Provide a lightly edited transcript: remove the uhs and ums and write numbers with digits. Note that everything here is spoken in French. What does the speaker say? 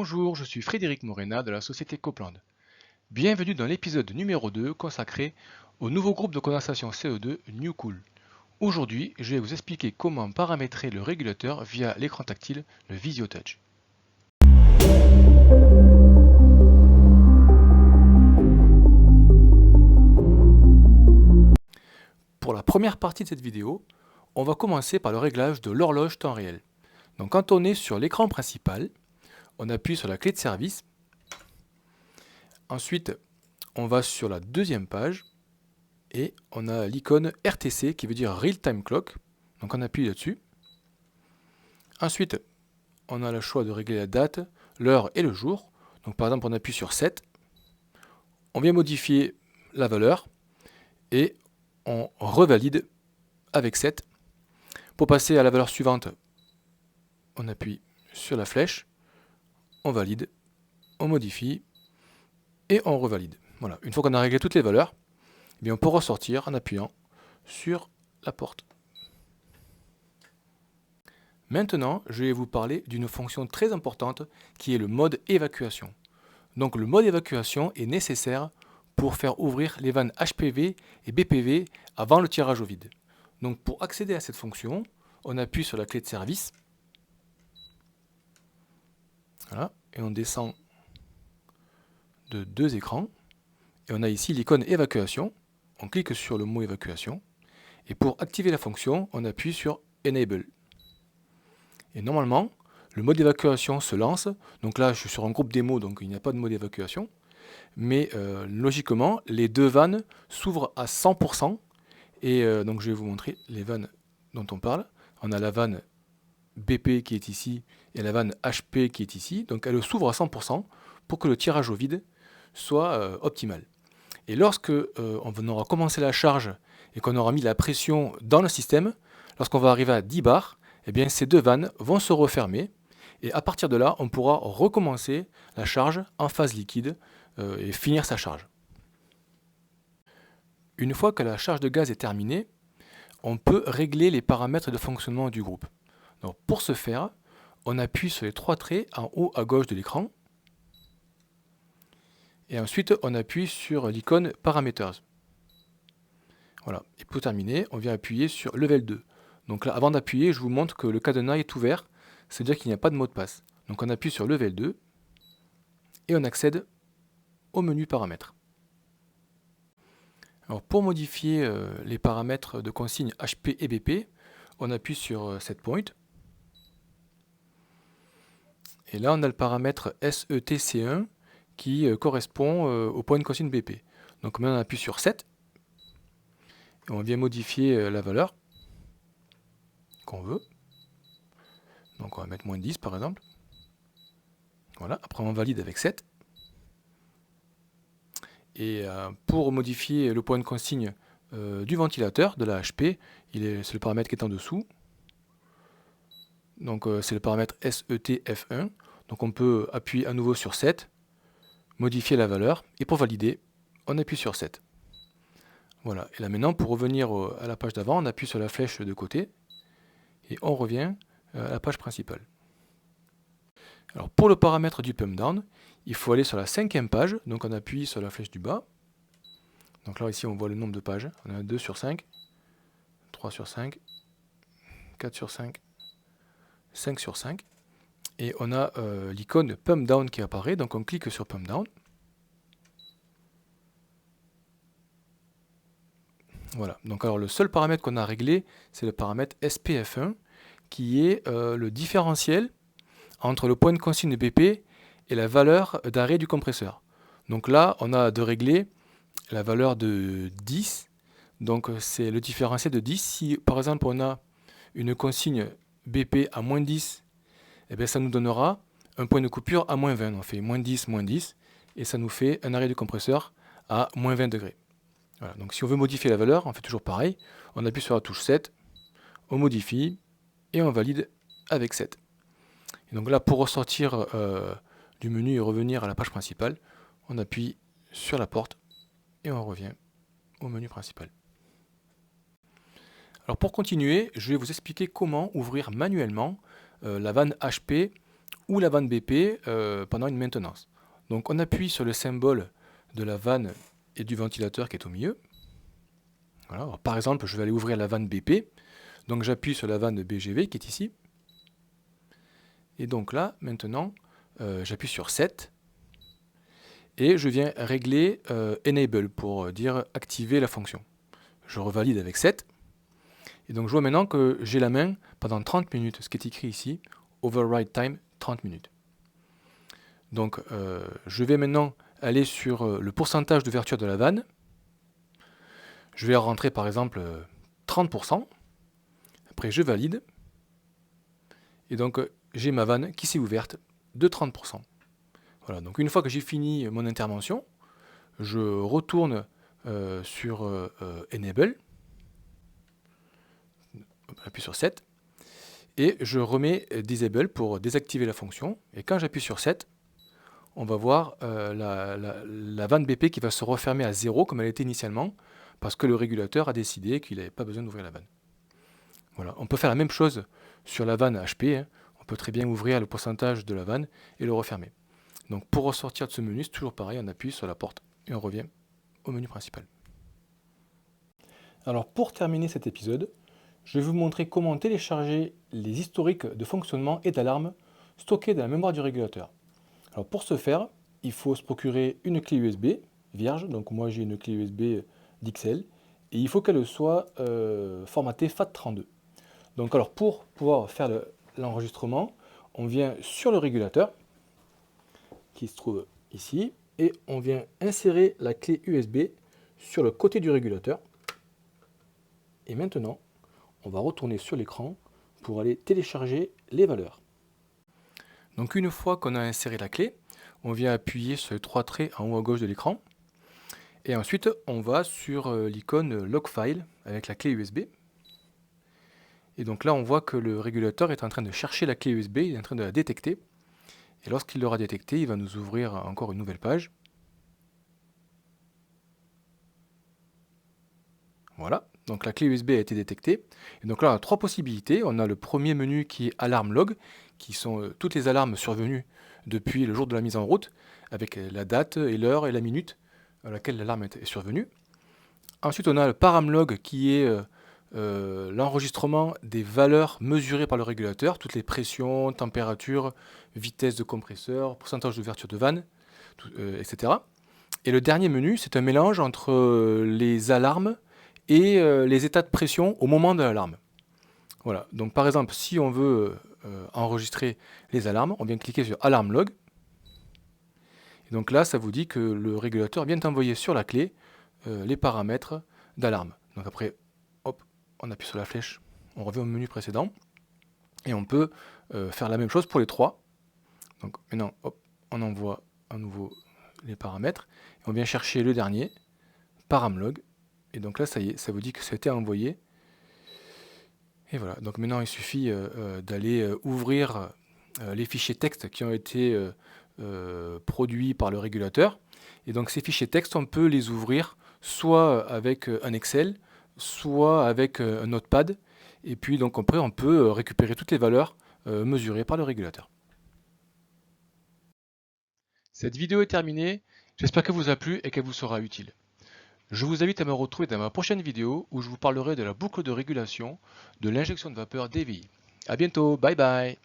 Bonjour, je suis Frédéric Morena de la société Copland. Bienvenue dans l'épisode numéro 2 consacré au nouveau groupe de condensation CO2 NewCool. Aujourd'hui, je vais vous expliquer comment paramétrer le régulateur via l'écran tactile, le VisioTouch. Pour la première partie de cette vidéo, on va commencer par le réglage de l'horloge temps réel. Donc quand on est sur l'écran principal, on appuie sur la clé de service. Ensuite, on va sur la deuxième page et on a l'icône RTC qui veut dire Real Time Clock. Donc on appuie là-dessus. Ensuite, on a le choix de régler la date, l'heure et le jour. Donc par exemple, on appuie sur 7. On vient modifier la valeur et on revalide avec 7. Pour passer à la valeur suivante, on appuie sur la flèche, on valide, on modifie et on revalide. Voilà. Une fois qu'on a réglé toutes les valeurs, eh bien on peut ressortir en appuyant sur la porte. Maintenant, je vais vous parler d'une fonction très importante qui est le mode évacuation. Donc le mode évacuation est nécessaire pour faire ouvrir les vannes HPV et BPV avant le tirage au vide. Donc pour accéder à cette fonction, on appuie sur la clé de service. Voilà, et on descend de 2 écrans. Et on a ici l'icône évacuation. On clique sur le mot évacuation. Et pour activer la fonction, on appuie sur Enable. Et normalement, le mode d'évacuation se lance. Donc là, je suis sur un groupe démo, donc il n'y a pas de mode d'évacuation. Mais logiquement, les deux vannes s'ouvrent à 100%. Et donc je vais vous montrer les vannes dont on parle. On a la vanne BP qui est ici et la vanne HP qui est ici. Donc elle s'ouvre à 100% pour que le tirage au vide soit optimal. Et lorsque on aura commencé la charge et qu'on aura mis la pression dans le système, lorsqu'on va arriver à 10 bars, eh bien ces deux vannes vont se refermer. Et à partir de là, on pourra recommencer la charge en phase liquide et finir sa charge. Une fois que la charge de gaz est terminée, on peut régler les paramètres de fonctionnement du groupe. Donc pour ce faire, on appuie sur les 3 traits en haut à gauche de l'écran. Et ensuite, on appuie sur l'icône Parameters. Voilà. Et pour terminer, on vient appuyer sur Level 2. Donc là, avant d'appuyer, je vous montre que le cadenas est ouvert, c'est-à-dire qu'il n'y a pas de mot de passe. Donc on appuie sur Level 2 et on accède au menu Paramètres. Alors pour modifier les paramètres de consigne HP et BP, on appuie sur Set Point. Et là, on a le paramètre SETC1 qui correspond au point de consigne BP. Donc maintenant, on appuie sur Set. Et on vient modifier la valeur qu'on veut. Donc on va mettre moins 10 par exemple. Voilà, après on valide avec 7. Et pour modifier le point de consigne du ventilateur de la HP, c'est le paramètre qui est en dessous. Donc c'est le paramètre SETF1. Donc on peut appuyer à nouveau sur 7, modifier la valeur, et pour valider, on appuie sur 7. Voilà, et là maintenant pour revenir à la page d'avant, on appuie sur la flèche de côté, et on revient à la page principale. Alors pour le paramètre du pump down, il faut aller sur la 5e page, donc on appuie sur la flèche du bas. Donc là ici on voit le nombre de pages, on a 2 sur 5, 3 sur 5, 4 sur 5, 5 sur 5. Et on a l'icône Pump Down qui apparaît, donc on clique sur Pump Down. Voilà, donc alors le seul paramètre qu'on a réglé, c'est le paramètre SPF1, qui est le différentiel entre le point de consigne BP et la valeur d'arrêt du compresseur. Donc là, on a de régler la valeur de 10, donc c'est le différentiel de 10. Si par exemple on a une consigne BP à moins 10, eh bien, ça nous donnera un point de coupure à moins 20. On fait moins 10, et ça nous fait un arrêt du compresseur à moins 20 degrés. Voilà. Donc si on veut modifier la valeur, on fait toujours pareil. On appuie sur la touche 7, on modifie, et on valide avec 7. Et donc là, pour ressortir du menu et revenir à la page principale, on appuie sur la porte, et on revient au menu principal. Alors pour continuer, je vais vous expliquer comment ouvrir manuellement la vanne HP ou la vanne BP pendant une maintenance. Donc on appuie sur le symbole de la vanne et du ventilateur qui est au milieu. Voilà. Alors, par exemple, je vais aller ouvrir la vanne BP. Donc j'appuie sur la vanne BGV qui est ici. Et donc là, maintenant, j'appuie sur Set. Et je viens régler Enable pour dire activer la fonction. Je revalide avec Set. Et donc je vois maintenant que j'ai la main pendant 30 minutes, ce qui est écrit ici, Override Time 30 minutes. Donc je vais maintenant aller sur le pourcentage d'ouverture de la vanne. Je vais rentrer par exemple 30%. Après je valide. Et donc j'ai ma vanne qui s'est ouverte de 30%. Voilà, donc une fois que j'ai fini mon intervention, je retourne sur Enable. J'appuie sur Set. Et je remets Disable pour désactiver la fonction. Et quand j'appuie sur Set, on va voir la vanne BP qui va se refermer à 0 comme elle était initialement, parce que le régulateur a décidé qu'il n'avait pas besoin d'ouvrir la vanne. Voilà. On peut faire la même chose sur la vanne HP. Hein. On peut très bien ouvrir le pourcentage de la vanne et le refermer. Donc pour ressortir de ce menu, c'est toujours pareil, on appuie sur la porte et on revient au menu principal. Alors pour terminer cet épisode, je vais vous montrer comment télécharger les historiques de fonctionnement et d'alarme stockés dans la mémoire du régulateur. Alors pour ce faire, il faut se procurer une clé USB vierge, donc moi j'ai une clé USB d'XL, et il faut qu'elle soit formatée FAT32. Donc alors pour pouvoir faire l'enregistrement, on vient sur le régulateur, qui se trouve ici, et on vient insérer la clé USB sur le côté du régulateur. Et maintenant, on va retourner sur l'écran pour aller télécharger les valeurs. Donc une fois qu'on a inséré la clé, on vient appuyer sur les 3 traits en haut à gauche de l'écran. Et ensuite, on va sur l'icône Log File avec la clé USB. Et donc là, on voit que le régulateur est en train de chercher la clé USB, il est en train de la détecter. Et lorsqu'il l'aura détectée, il va nous ouvrir encore une nouvelle page. Voilà, donc la clé USB a été détectée. Et donc là, on a 3 possibilités. On a le premier menu qui est Alarme Log, qui sont toutes les alarmes survenues depuis le jour de la mise en route, avec la date et l'heure et la minute à laquelle l'alarme est survenue. Ensuite, on a le Paramlog qui est l'enregistrement des valeurs mesurées par le régulateur, toutes les pressions, températures, vitesse de compresseur, pourcentage d'ouverture de vanne, etc. Et le dernier menu, c'est un mélange entre les alarmes et les états de pression au moment de l'alarme. Voilà, donc par exemple, si on veut enregistrer les alarmes, on vient cliquer sur Alarme Log. Et donc là, ça vous dit que le régulateur vient envoyer sur la clé les paramètres d'alarme. Donc après, hop, on appuie sur la flèche, on revient au menu précédent, et on peut faire la même chose pour les 3. Donc maintenant, hop, on envoie à nouveau les paramètres, et on vient chercher le dernier, Paramlog, et donc là, ça y est, ça vous dit que ça a été envoyé. Et voilà, donc maintenant il suffit d'aller ouvrir les fichiers texte qui ont été produits par le régulateur. Et donc ces fichiers texte, on peut les ouvrir soit avec un Excel, soit avec un Notepad. Et puis donc après, on peut récupérer toutes les valeurs mesurées par le régulateur. Cette vidéo est terminée, j'espère qu'elle vous a plu et qu'elle vous sera utile. Je vous invite à me retrouver dans ma prochaine vidéo où je vous parlerai de la boucle de régulation de l'injection de vapeur DVI. A bientôt, bye bye.